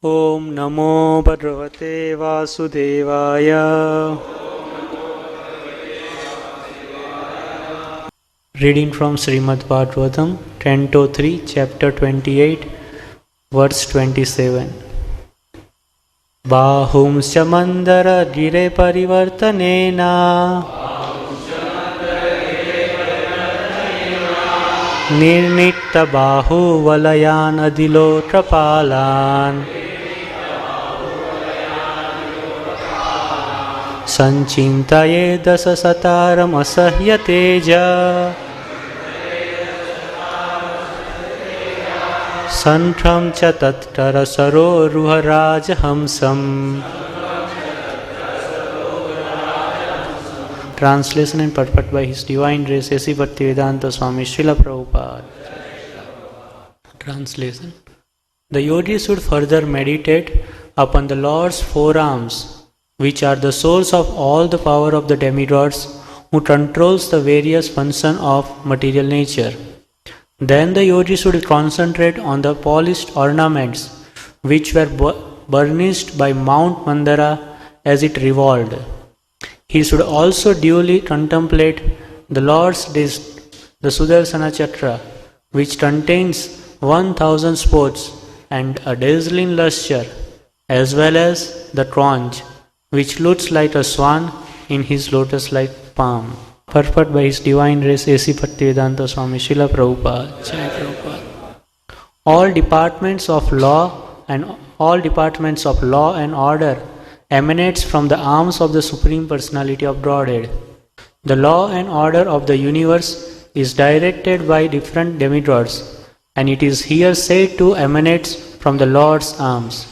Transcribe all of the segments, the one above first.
Om Namo Bhagavate Vasudevaya. Reading from Srimad Bhagavatam, Canto 3, Chapter 28, Verse 27. Bahumsya mandara gire parivartanena nirnitta bahu valayan adilotrapalan Sanchintaye dasa sataram asahya teja Santram cha tattara saro ruharaj hamsam. Translation and purport by His Divine Grace A.C. Bhaktivedanta Swami Srila Prabhupada. Translation. The yogi should further meditate upon the Lord's forearms, which are the source of all the power of the demigods, who controls the various functions of material nature. Then the yogi should concentrate on the polished ornaments which were burnished by Mount Mandara as it revolved. He should also duly contemplate the Lord's disk, the Sudarsana Chakra, which contains 1,000 spots and a dazzling lustre, as well as the conch, which looks like a swan in his lotus-like palm. Purport by His Divine Grace A.C. Bhaktivedanta Swami Srila Prabhupada. Jai Prabhupada. All departments of law and order emanates from the arms of the Supreme Personality of Godhead. The law and order of the universe is directed by different demigods, and it is here said to emanate from the Lord's arms.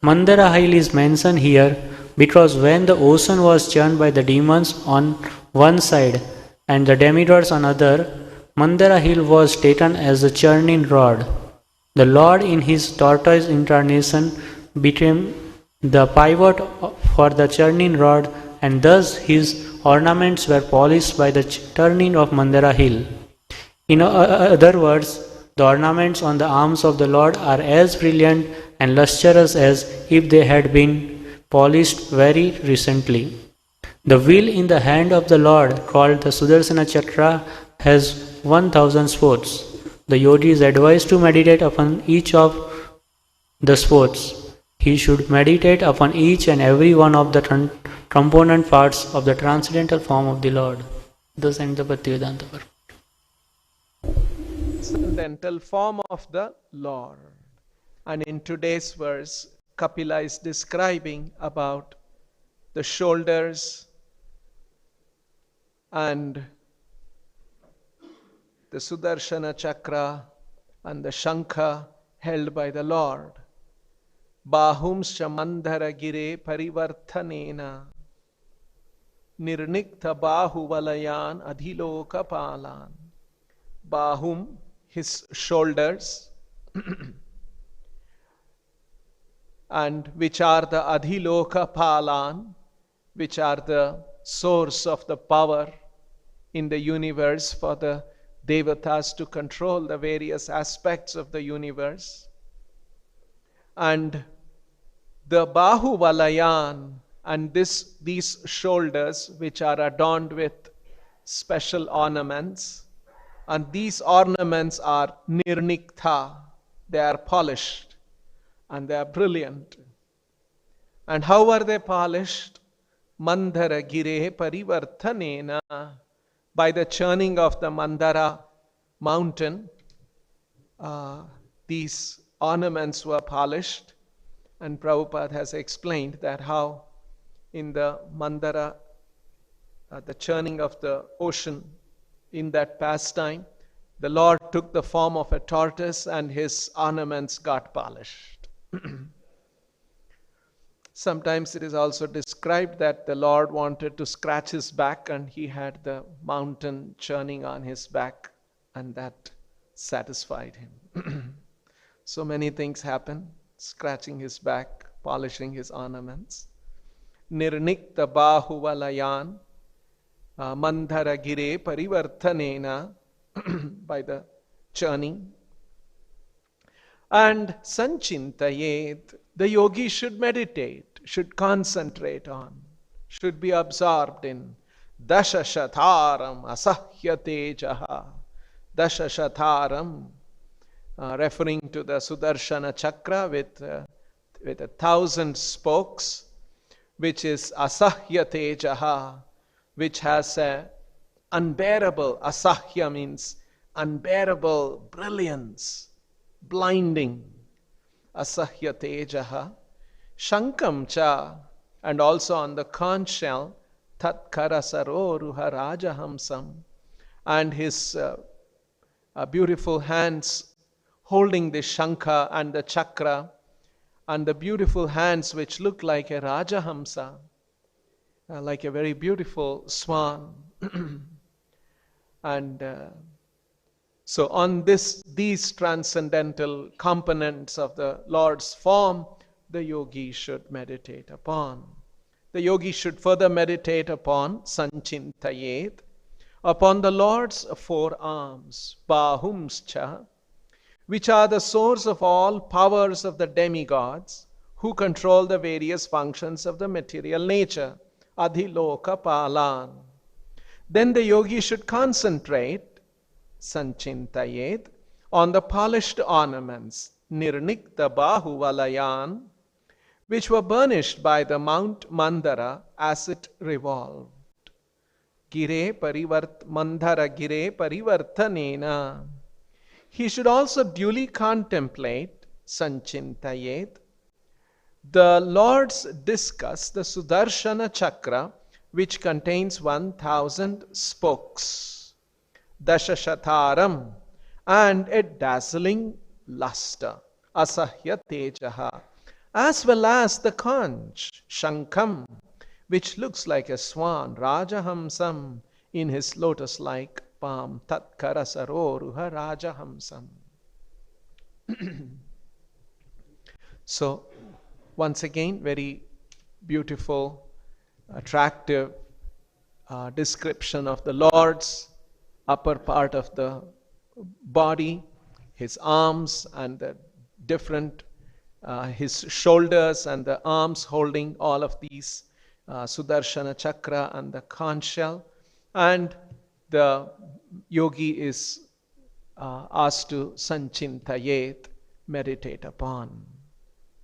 Mandara Hill is mentioned here because when the ocean was churned by the demons on one side and the demigods on other, Mandara Hill was taken as the churning rod. The Lord in His tortoise incarnation became the pivot for the churning rod, and thus His ornaments were polished by the turning of Mandara Hill. In other words, the ornaments on the arms of the Lord are as brilliant and lustrous as if they had been polished very recently. The wheel in the hand of the Lord, called the Sudarsana Chakra, has 1,000 spots. The yogi is advised to meditate upon each of the spots. He should meditate upon each and every one of the component parts of the transcendental form of the Lord. Thus ends the Bhaktivedanta Purport. Transcendental form of the Lord. And in today's verse, Kapila is describing about the shoulders and the Sudarshana Chakra and the Shankha held by the Lord. Bahumscha mandhara gire parivarthanena nirnikta bahu valayan adhiloka palan. Bahum, his shoulders, and which are the adhiloka palan, which are the source of the power in the universe for the devatas to control the various aspects of the universe. And the bahu valayan, and these shoulders which are adorned with special ornaments, and these ornaments are nirniktha, they are polished and they are brilliant. And how are they polished? Mandhara gire parivarthanena, by the churning of the Mandara mountain, these ornaments were polished. And Prabhupada has explained that how in the Mandara, the churning of the ocean, in that pastime, the Lord took the form of a tortoise and his ornaments got polished. Sometimes it is also described that the Lord wanted to scratch his back and he had the mountain churning on his back, and that satisfied him. So many things happen, scratching his back, polishing his ornaments. Nirnikta bahu valayan mandhara gire parivarthanena, by the churning. And sanchintayet, the yogi should meditate, should concentrate on, should be absorbed in Dasha Shataram Asahya Tejaha. Dasha Shataram, referring to the Sudarshana Chakra with 1,000 spokes, which is Asahya Tejaha, which has a unbearable, Asahya means unbearable brilliance, blinding. Asahya Tejaha. Shankam cha, and also on the conch shell, Tat Karasaroruha Rajahamsam, and his beautiful hands holding the Shankha and the Chakra, and the beautiful hands which look like a Rajahamsa, like a very beautiful swan. And so on these transcendental components of the Lord's form, the yogi should meditate upon. The yogi should further meditate upon Sanchintayet, upon the Lord's four arms, Bahumscha, which are the source of all powers of the demigods who control the various functions of the material nature, Adhiloka Palan. Then the yogi should concentrate, Sanchintayet, on the polished ornaments, Nirnikta Bahuvalayan, which were burnished by the Mount Mandara as it revolved. Mandara Gire Parivartanena. He should also duly contemplate, Sanchintayet, the Lord's discus, the Sudarshana Chakra, which contains 1,000 spokes, Dashashataram, and a dazzling luster, Asahya Tejaha, as well as the conch, Shankam, which looks like a swan, Rajahamsam, in his lotus-like palm, Tat Karasaroruha Rajahamsam. So, once again, very beautiful, attractive description of the Lord's upper part of the body, his arms and the different, his shoulders and the arms holding all of these Sudarshana Chakra and the conch shell. And the yogi is asked to Sanchintayet, meditate upon,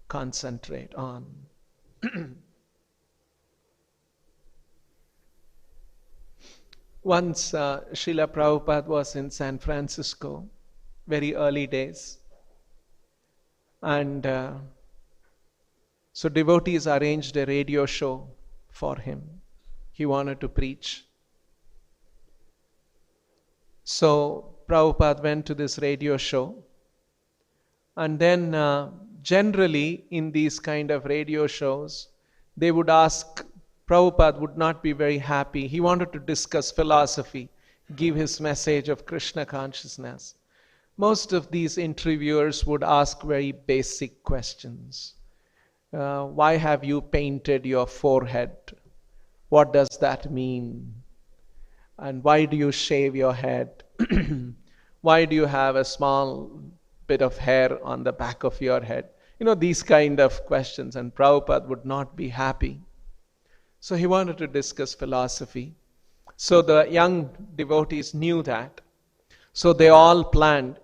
concentrate on. Once Srila Prabhupada was in San Francisco, very early days, and so devotees arranged a radio show for him. He wanted to preach. So Prabhupada went to this radio show, and then generally in these kind of radio shows, they would ask, Prabhupada would not be very happy. He wanted to discuss philosophy, give his message of Krishna consciousness. Most of these interviewers would ask very basic questions. Why have you painted your forehead? What does that mean? And why do you shave your head? Why do you have a small bit of hair on the back of your head? You know, these kind of questions, and Prabhupada would not be happy. So he wanted to discuss philosophy. So the young devotees knew that. So they all planned.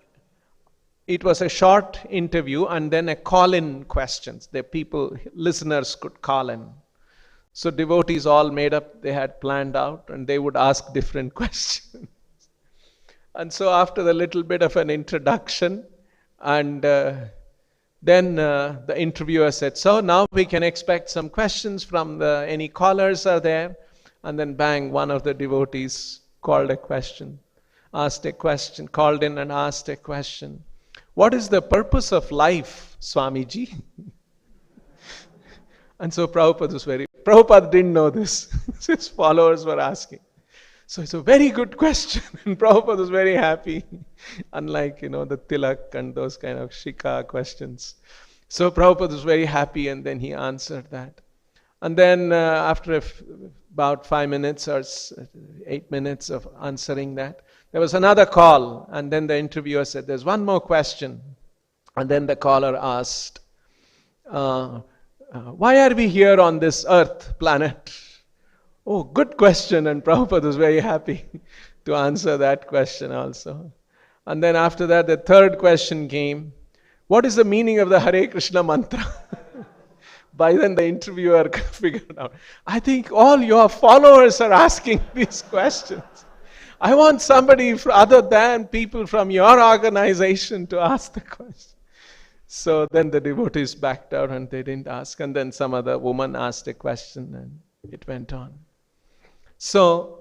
It was a short interview and then a call-in questions. The people, listeners could call in. So devotees all made up, they had planned out, and they would ask different questions. And so after the little bit of an introduction, and then the interviewer said, so now we can expect some questions from any callers are there. And then bang, one of the devotees called a question, asked a question, called in and asked a question. What is the purpose of life, Swamiji? And so Prabhupada didn't know this. His followers were asking. So it's a very good question. And Prabhupada was very happy. Unlike, the tilak and those kind of shika questions. So Prabhupada was very happy, and then he answered that. And then after about 5 minutes or 8 minutes of answering that, there was another call. And then the interviewer said, there's one more question. And then the caller asked, why are we here on this earth planet? Oh, good question. And Prabhupada was very happy to answer that question also. And then after that, the third question came, what is the meaning of the Hare Krishna mantra? By then the interviewer figured out, I think all your followers are asking these questions. I want somebody other than people from your organization to ask the question. So then the devotees backed out and they didn't ask. And then some other woman asked a question and it went on. So,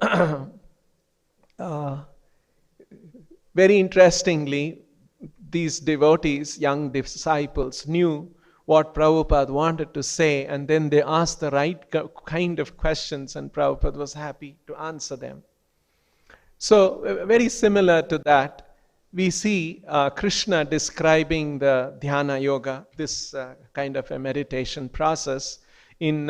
very interestingly, these devotees, young disciples, knew what Prabhupada wanted to say, and then they asked the right kind of questions, and Prabhupada was happy to answer them. So, very similar to that, we see Krishna describing the dhyana yoga, this kind of a meditation process in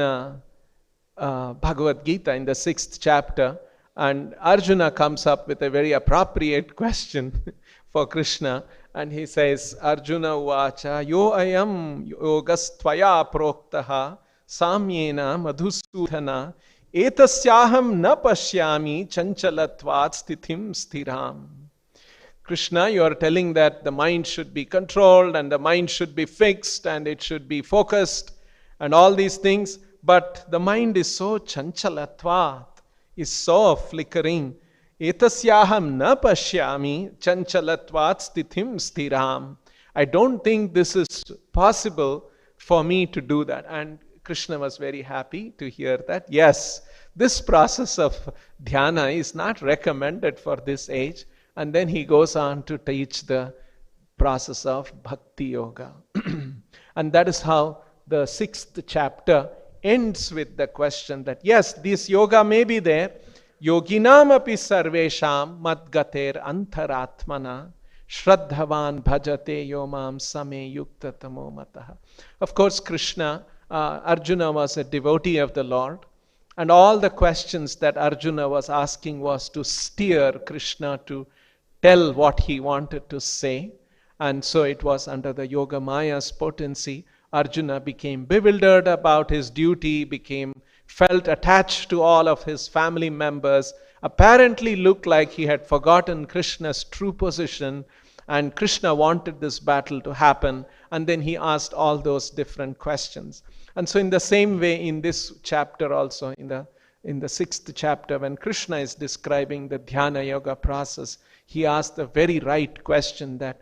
Bhagavad Gita in the 6th chapter. And Arjuna comes up with a very appropriate question for Krishna. And he says, Arjuna uvacha, yo ayam yogas tvaya proktaha samyena madhusudhana etasyaham na pashyami chanchalatvat stithim sthiram. Krishna, you are telling that the mind should be controlled and the mind should be fixed and it should be focused and all these things. But the mind is so chanchalatvat, is so flickering. Etasyaham na pashyami chanchalatvat stithim sthiram. I don't think this is possible for me to do that. And Krishna was very happy to hear that. Yes, this process of dhyana is not recommended for this age. And then he goes on to teach the process of bhakti yoga. And that is how the 6th chapter ends with the question that yes, this yoga may be there. Yoginam api sarvesham madgater antaratmana shraddhavan bhajate yomam same yukta tamo mataha. Of course, Arjuna was a devotee of the Lord. And all the questions that Arjuna was asking was to steer Krishna to tell what he wanted to say. And so it was under the Yoga Maya's potency. Arjuna became bewildered about his duty, felt attached to all of his family members, apparently looked like he had forgotten Krishna's true position, and Krishna wanted this battle to happen, and then he asked all those different questions. And so in the same way, in this chapter also, in the 6th chapter, when Krishna is describing the dhyana yoga process, he asked the very right question that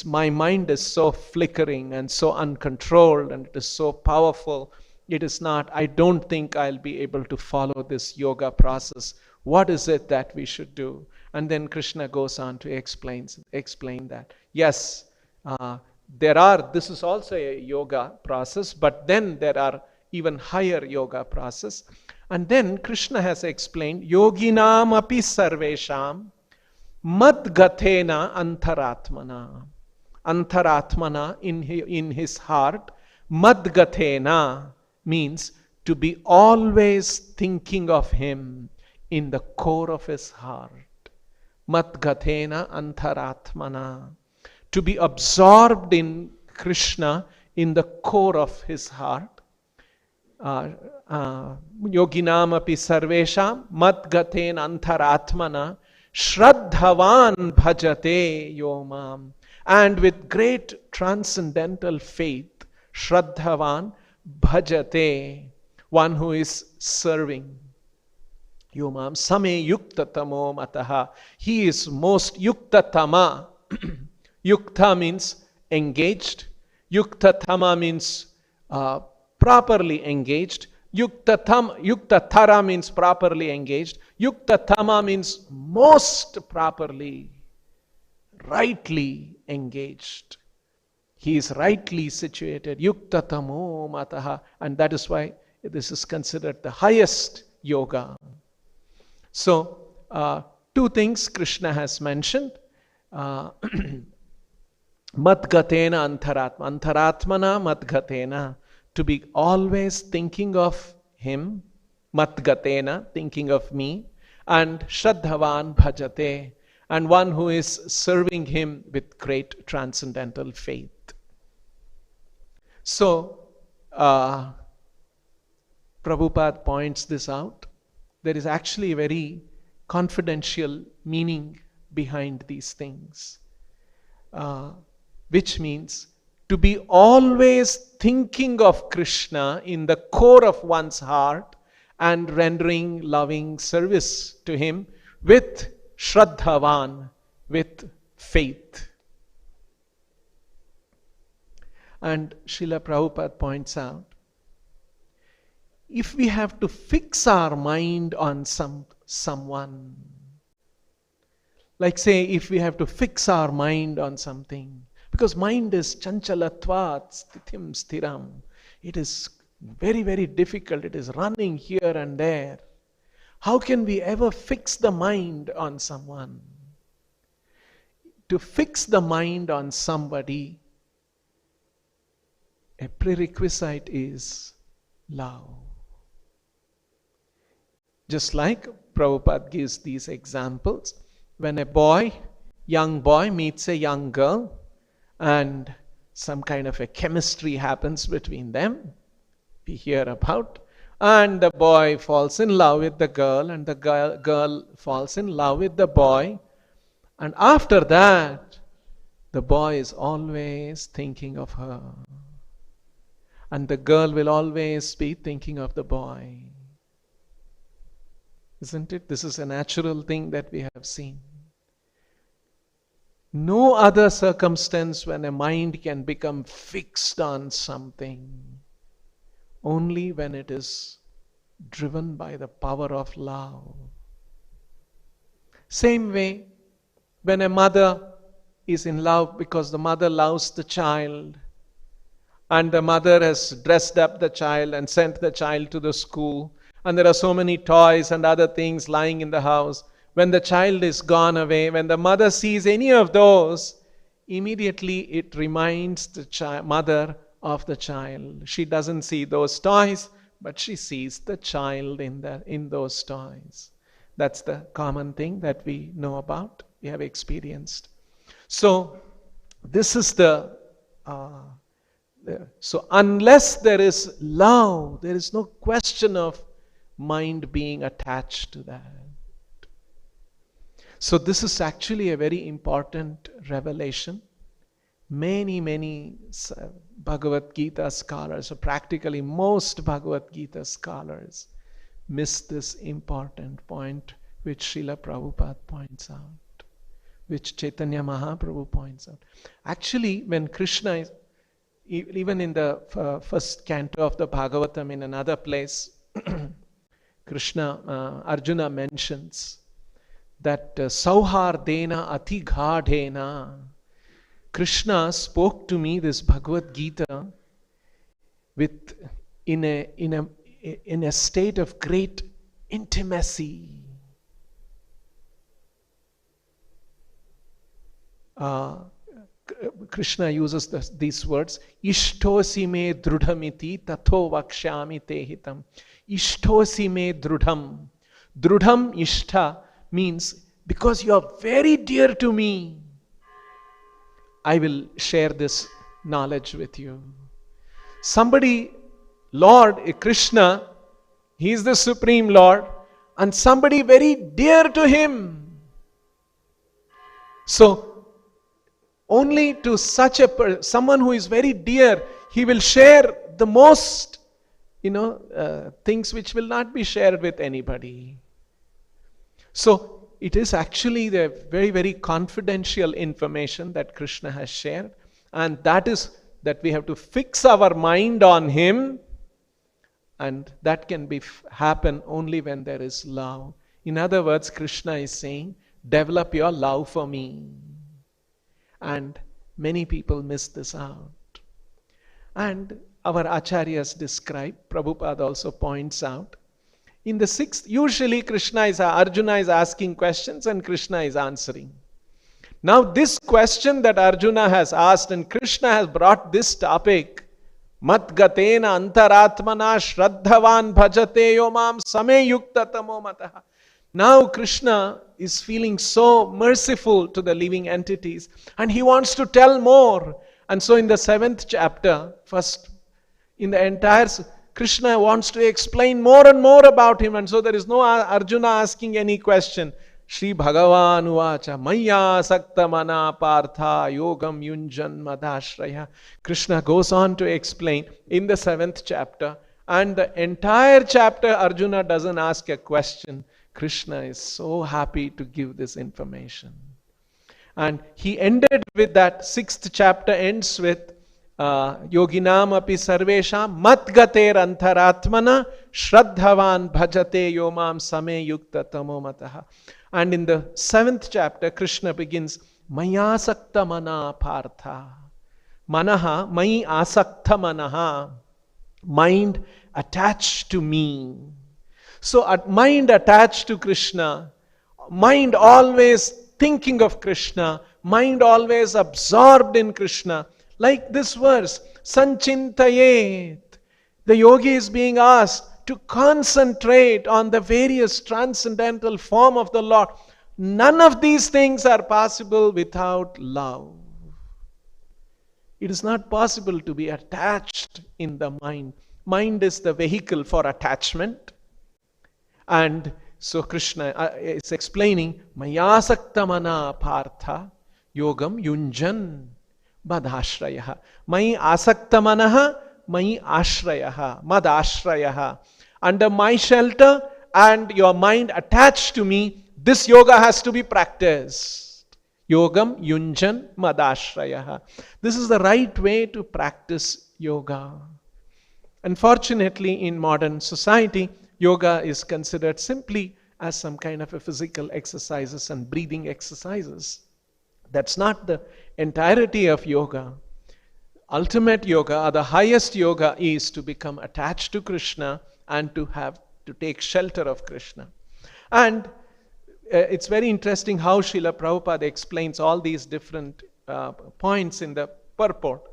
my mind is so flickering and so uncontrolled and it is so powerful. It is not, I don't think I'll be able to follow this yoga process. What is it that we should do? And then Krishna goes on to explain that. Yes, this is also a yoga process, but then there are even higher yoga process. And then Krishna has explained, yoginam api sarvesham madgathena antaratmana. Antaratmana, in his heart. Madgathena means to be always thinking of him in the core of his heart. Madgathena antaratmana. To be absorbed in Krishna in the core of his heart. Yoginam api sarvesham madgathena antaratmana shraddhavan bhajate yomam. And with great transcendental faith, shraddhavan bhajate, one who is serving. Yomam same yuktatamo mataha. He is most yuktatama. Yukta means engaged. Yuktatama means properly engaged. Yuktatara means properly engaged. Yuktatama means most properly, rightly engaged. He is rightly situated. Yuktatamo mataha. And that is why this is considered the highest yoga. So, two things Krishna has mentioned. Madgatena antaratma. Antaratmana madgatena. To be always thinking of him. Madgatena, thinking of me. And Shraddhavan bhajate. And one who is serving him with great transcendental faith. So, Prabhupada points this out. There is actually a very confidential meaning behind these things, which means to be always thinking of Krishna in the core of one's heart and rendering loving service to him with Shraddhavan, with faith. And Srila Prabhupada points out, if we have to fix our mind on someone, like say if we have to fix our mind on something, because mind is Chanchalatvat Sthithim Sthiram, it is very, very difficult, it is running here and there. How can we ever fix the mind on someone? To fix the mind on somebody, a prerequisite is love. Just like Prabhupada gives these examples, when a young boy meets a young girl and some kind of a chemistry happens between them, we hear about, and the boy falls in love with the girl and the girl falls in love with the boy, and after that the boy is always thinking of her and the girl will always be thinking of the boy. Isn't it? This is a natural thing that we have seen. No other circumstance when a mind can become fixed on something, only when it is driven by the power of love. Same way, when a mother is in love because the mother loves the child, and the mother has dressed up the child and sent the child to the school, and there are so many toys and other things lying in the house. When the child is gone away, when the mother sees any of those, immediately it reminds the mother of the child. She doesn't see those toys, but she sees the child in those toys. That's the common thing that we know about, we have experienced. So this is so unless there is love, there is no question of mind being attached to that. So this is actually a very important revelation. Many Bhagavad Gita scholars, or practically most Bhagavad Gita scholars, miss this important point which Srila Prabhupada points out, which Chaitanya Mahaprabhu points out. Actually, when Krishna is, even in the first canto of the Bhagavatam, in another place, Arjuna mentions that Sauhardena Atighadena, Krishna spoke to me this Bhagavad Gita in a state of great intimacy. Krishna uses these words, Ishtosi me drudhamiti tatho vakshyami te hitam. Ishtosi me drudham. Drudham ishtha means, because you are very dear to me, I will share this knowledge with you. Somebody, Lord Krishna, He is the Supreme Lord, and somebody very dear to Him. So, only to such someone who is very dear, He will share the most, things which will not be shared with anybody. So, it is actually the very, very confidential information that Krishna has shared, and that is that we have to fix our mind on Him, and that can happen only when there is love. In other words, Krishna is saying, develop your love for me. And many people miss this out. And our acharyas describe, Prabhupada also points out, in the sixth, usually Arjuna is asking questions and Krishna is answering. Now this question that Arjuna has asked, and Krishna has brought this topic, Mat gatena antaratmana shraddhavan bhajate yomam same yukta tamo mataha. Now Krishna is feeling so merciful to the living entities and he wants to tell more. And so in the 7th chapter, first In the entire, Krishna wants to explain more and more about him, and so there is no Arjuna asking any question. Shri Bhagavan Uvacha Maya Sakta Mana Partha Yogam Yunjan Madashraya. Krishna goes on to explain in the 7th chapter, and the entire chapter Arjuna doesn't ask a question. Krishna is so happy to give this information. And he ended with that 6th chapter ends with Yoginam api sarvesham matgater antaratmana shraddhavan bhajate yomam same yukta tamomataha. And in the 7th chapter, Krishna begins Maya sakta mana partha. Manaha, mai asakta manaha. Mind attached to me. So mind attached to Krishna, mind always thinking of Krishna, mind always absorbed in Krishna. Like this verse, Sanchintayet. The yogi is being asked to concentrate on the various transcendental form of the Lord. None of these things are possible without love. It is not possible to be attached in the mind. Mind is the vehicle for attachment. And so Krishna is explaining, Maya sakta mana partha yogam yunjan madashrayaha. Mai asakta manaha, mai ashrayaha, madashrayaha. Under my shelter and your mind attached to me, this yoga has to be practiced. Yogam yunjan madashrayaha. This is the right way to practice yoga. Unfortunately, in modern society, yoga is considered simply as some kind of a physical exercises and breathing exercises. That's not the entirety of yoga. Ultimate yoga, or the highest yoga, is to become attached to Krishna and to take shelter of Krishna. And it's very interesting how Srila Prabhupada explains all these different points in the purport.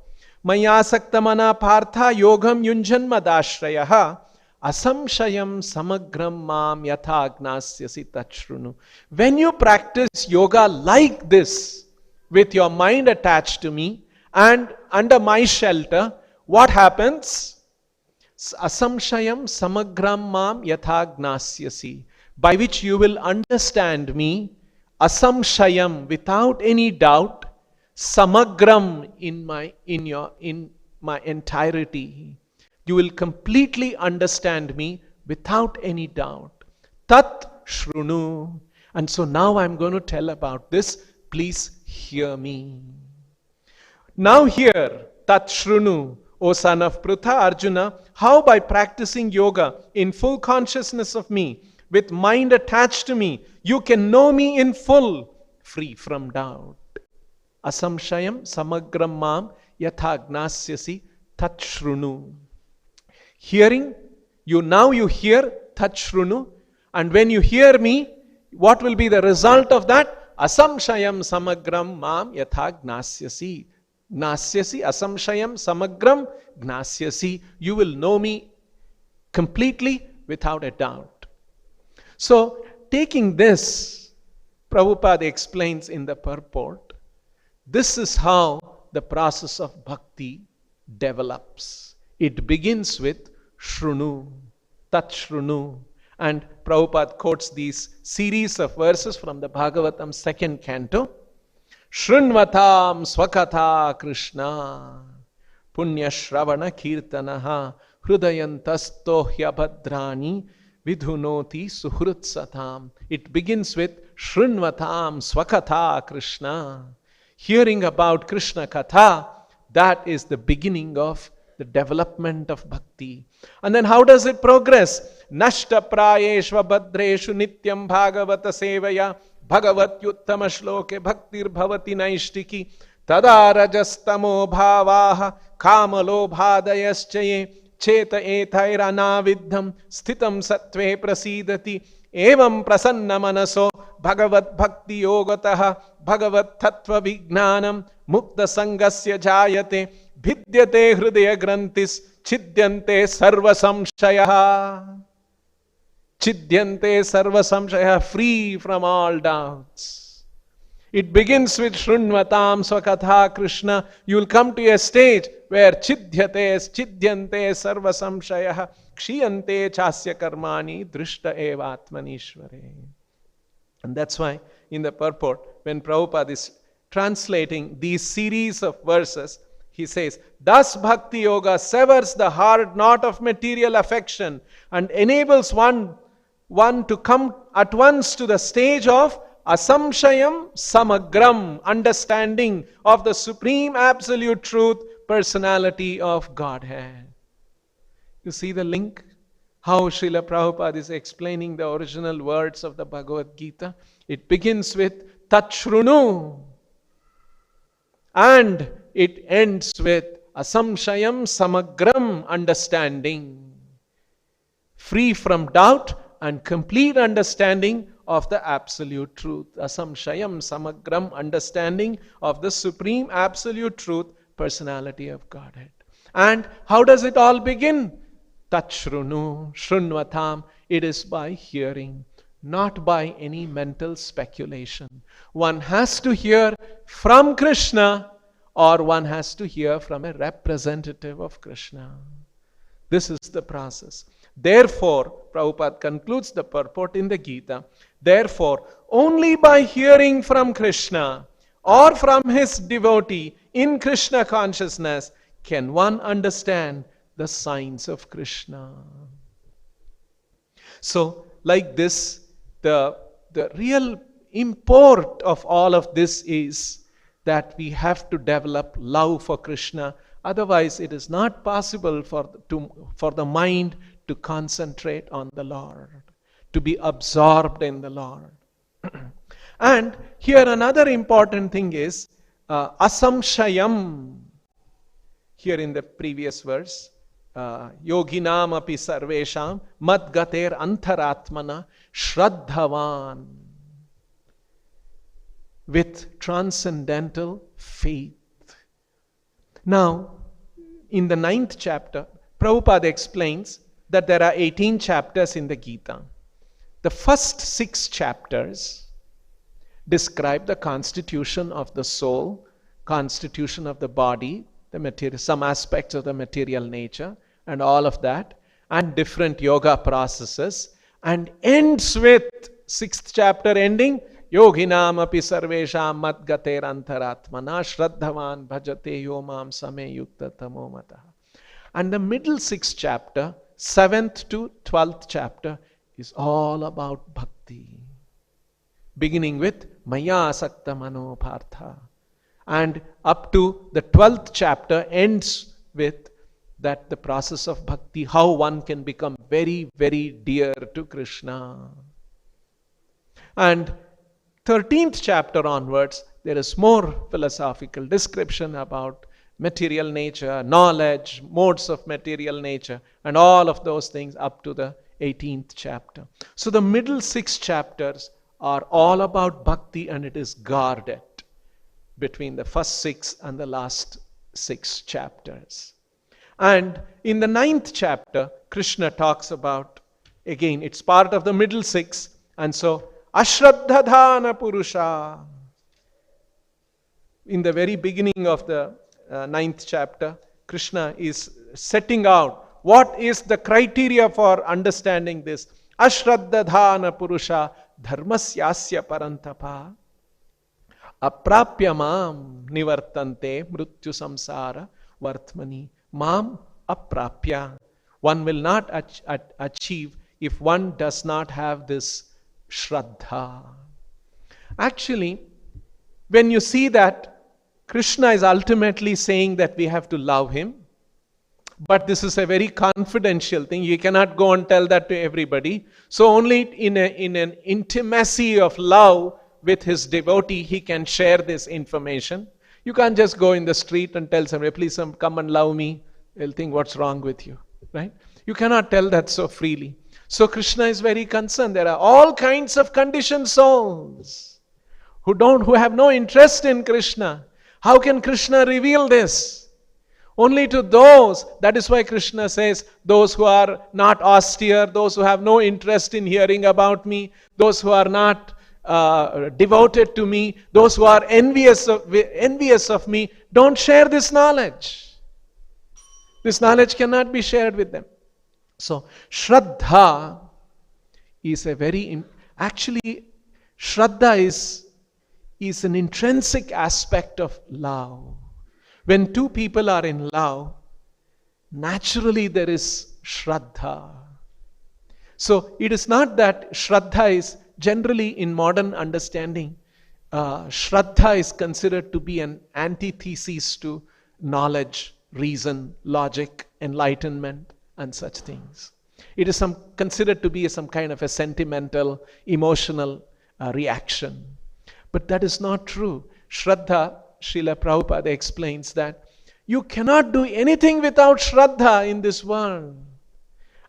Maya sakta mana partha yogam yunjan madashrayaha asamshayam samagram mam yatha agnasyasi tachrunu. When you practice yoga like this, with your mind attached to me and under my shelter, what happens? Asamshayam samagram mam yatha agnasyasi. By which you will understand me, asamshayam, without any doubt, samagram, in my entirety. You will completely understand me without any doubt. Tat shrunu. And so now I'm going to tell about this. Please hear me. Now hear, tat shrunu, O son of Prutha Arjuna, how by practicing yoga in full consciousness of me, with mind attached to me, you can know me in full, free from doubt. Asamshayam samagram mam yatha agnasyasi tat shrunu. Hearing, you hear tat shrunu, and when you hear me, what will be the result of that? Asamshayam samagram mam yatha gnasyasi. Gnasyasi, asamshayam samagram gnasyasi. You will know me completely without a doubt. So, taking this, Prabhupada explains in the purport, this is how the process of bhakti develops. It begins with shrunu, tat shrunu. And Prabhupada quotes these series of verses from the Bhagavatam 2nd canto. Shrunvatam swakatha Krishna punya shravana kirtanaha hrudayantastohya bhadrani vidhunoti suhrutsatam. It begins with Shrunvatam swakatha Krishna. Hearing about Krishna Katha, that is the beginning of the development of bhakti. And then how does it progress? Nashta prayeshva badreshu nityam bhagavata sevaya bhagavat yuttama shloke bhaktir bhavati naishtiki tada rajastamo bhavaha kamalo bhadayaschaye cheta ethairana viddham sthitam sattve prasidati evam prasanna manaso bhagavat bhakti yogataha bhagavat tattva vignanam mukta sangasya jayate bhidyate hridaya grantis chidyante sarva samshaya. Chidyante sarva samshaya, free from all doubts. It begins with Shrunvatam Swakatha Krishna. You will come to a stage where chidyante sarva samshayah kshiyante chasya karmani drishta eva atmanishvare. And that's why in the purport, when Prabhupada is translating these series of verses, he says, thus Bhakti Yoga severs the hard knot of material affection and enables one to come at once to the stage of asamshayam samagram, understanding of the supreme absolute truth, personality of Godhead. You see the link? How Srila Prabhupada is explaining the original words of the Bhagavad Gita. It begins with Tachrunu and it ends with Asamshayam Samagram, understanding, free from doubt and complete understanding of the absolute truth. Asamshayam Samagram, understanding of the supreme absolute truth, personality of Godhead. And how does it all begin? Tachrunu, Shrunvatam. It is by hearing, not by any mental speculation. One has to hear from Krishna, or one has to hear from a representative of Krishna. This is the process. Therefore, Prabhupada concludes the purport in the Gita, therefore, only by hearing from Krishna or from his devotee in Krishna consciousness can one understand the signs of Krishna. So, like this, the real import of all of this is that we have to develop love for Krishna. Otherwise, it is not possible for the mind to concentrate on the Lord, to be absorbed in the Lord. And here another important thing is asamshayam. Here in the previous verse, yoginam api sarvesham madgater antaratmana shraddhavan, with transcendental faith. Now, in the 9th chapter, Prabhupada explains that there are 18 chapters in the Gita. The first 6 chapters describe the constitution of the soul, constitution of the body, the material, some aspects of the material nature, and all of that, and different yoga processes, and ends with 6th chapter ending, yoginam api sarvesham madgater antaratmana shraddhavan bhajate yomam same yukta tamo mataha. And the middle 6th chapter, 7th to 12th chapter, is all about bhakti, beginning with maya sakta mano partha, and up to the 12th chapter ends with that the process of bhakti, how one can become very, very dear to Krishna. And 13th chapter onwards, there is more philosophical description about material nature, knowledge, modes of material nature, and all of those things up to the 18th chapter. So the middle 6 chapters are all about bhakti, and it is guarded between the first 6 and the last 6 chapters. And in the 9th chapter, Krishna talks about, again, it's part of the middle 6, and so Ashraddhadhana Purusha. In the very beginning of the 9th chapter, Krishna is setting out what is the criteria for understanding this. Ashraddhadhana Purusha dharmasyasya parantapa aprapya mam nivartante mrityu samsara vartmani. Mam aprapya. One will not achieve if one does not have this Shraddha. Actually, when you see that Krishna is ultimately saying that we have to love him, but this is a very confidential thing. You cannot go and tell that to everybody. So only in an intimacy of love with his devotee, he can share this information. You can't just go in the street and tell somebody, please come and love me. They'll think, what's wrong with you? Right? You cannot tell that so freely. So Krishna is very concerned. There are all kinds of conditioned souls who have no interest in Krishna. How can Krishna reveal this? Only to those. That is why Krishna says, those who are not austere, those who have no interest in hearing about me, those who are not devoted to me, those who are envious of me, don't share this knowledge. This knowledge cannot be shared with them. So, Shraddha is actually, Shraddha is an intrinsic aspect of love. When two people are in love, naturally there is Shraddha. So, it is not that Shraddha is generally in modern understanding, Shraddha is considered to be an antithesis to knowledge, reason, logic, enlightenment, and such things. It is considered to be some kind of a sentimental, emotional reaction. But that is not true. Shraddha, Srila Prabhupada explains that you cannot do anything without Shraddha in this world.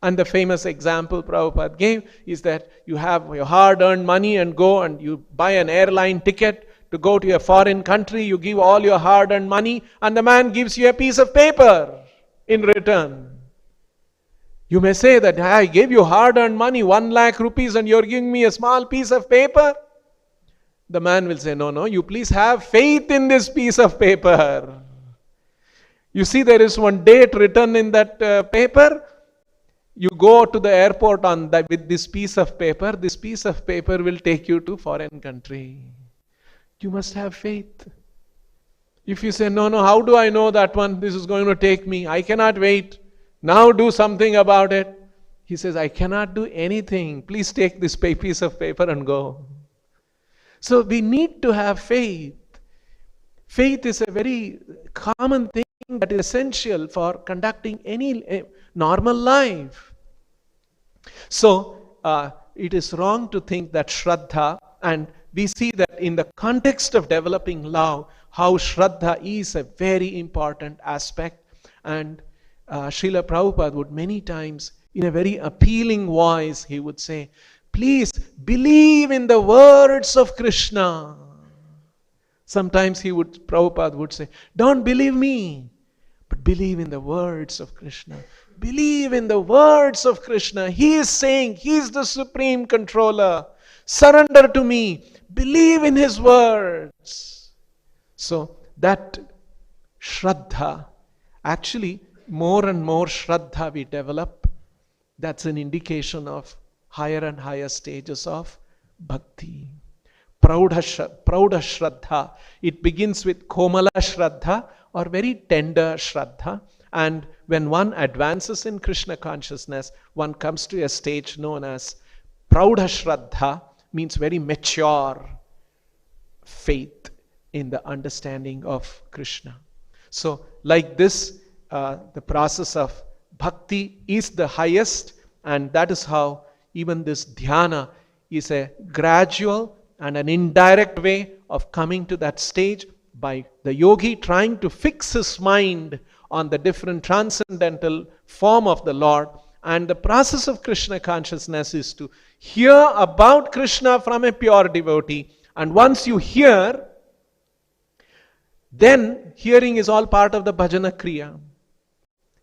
And the famous example Prabhupada gave is that you have your hard-earned money and go and you buy an airline ticket to go to a foreign country. You give all your hard-earned money and the man gives you a piece of paper in return. You may say that I gave you hard-earned money, 1 lakh rupees, and you're giving me a small piece of paper. The man will say, no, you please have faith in this piece of paper. You see, there is one date written in that paper. You go to the airport with this piece of paper. This piece of paper will take you to foreign country. You must have faith. If you say, no, how do I know that one? This is going to take me. I cannot wait. Now do something about it. He says, I cannot do anything. Please take this piece of paper and go. So we need to have faith. Faith is a very common thing that is essential for conducting any normal life. So it is wrong to think that Shraddha, and we see that in the context of developing love, how Shraddha is a very important aspect. And Srila Prabhupada would many times, in a very appealing voice, he would say, please believe in the words of Krishna. Sometimes Prabhupada would say, don't believe me, but believe in the words of Krishna. Believe in the words of Krishna. He is saying, He is the supreme controller. Surrender to me. Believe in His words. So that Shraddha, actually more and more Shraddha we develop, that's an indication of higher and higher stages of Bhakti. Praudha Shraddha. It begins with Komala Shraddha or very tender Shraddha. And when one advances in Krishna consciousness, one comes to a stage known as Praudha Shraddha, means very mature faith in the understanding of Krishna. So like this, the process of Bhakti is the highest, and that is how even this dhyana is a gradual and an indirect way of coming to that stage by the yogi trying to fix his mind on the different transcendental form of the Lord. And the process of Krishna consciousness is to hear about Krishna from a pure devotee. And once you hear, then hearing is all part of the bhajana kriya.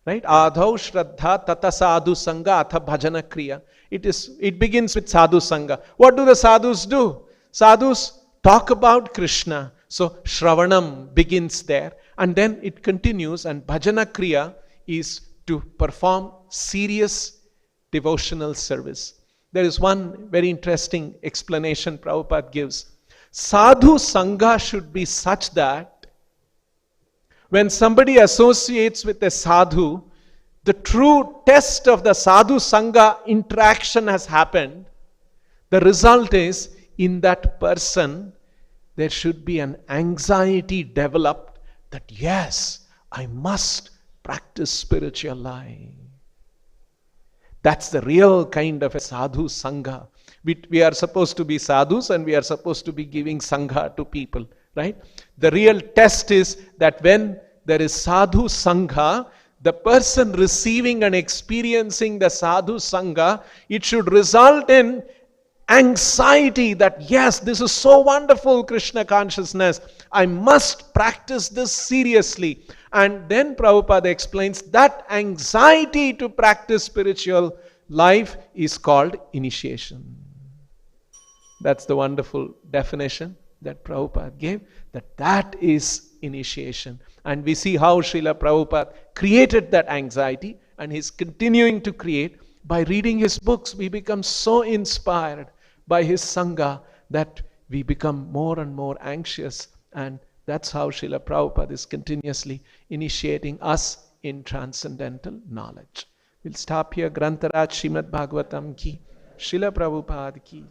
Right? Adhau Shraddha Tata Sadhu Sangha Atha Bhajana Kriya. It begins with Sadhu Sangha. What do the sadhus do? Sadhus talk about Krishna. So Shravanam begins there. And then it continues, and Bhajana Kriya is to perform serious devotional service. There is one very interesting explanation Prabhupada gives. Sadhu Sangha should be such that when somebody associates with a sadhu, the true test of the sadhu sangha interaction has happened. The result is, in that person, there should be an anxiety developed that yes, I must practice spiritual life. That's the real kind of a sadhu sangha. We are supposed to be sadhus and we are supposed to be giving sangha to people. Right? The real test is that when there is sadhu sangha, the person receiving and experiencing the sadhu sangha, it should result in anxiety that yes, this is so wonderful, Krishna consciousness. I must practice this seriously. And then Prabhupada explains that anxiety to practice spiritual life is called initiation. That's the wonderful definition that Prabhupada gave, that is initiation. And we see how Srila Prabhupada created that anxiety, and he's continuing to create. By reading his books, we become so inspired by his Sangha that we become more and more anxious. And that's how Srila Prabhupada is continuously initiating us in transcendental knowledge. We'll stop here. Grantaraj Srimad Bhagavatam ki, Srila Prabhupada ki.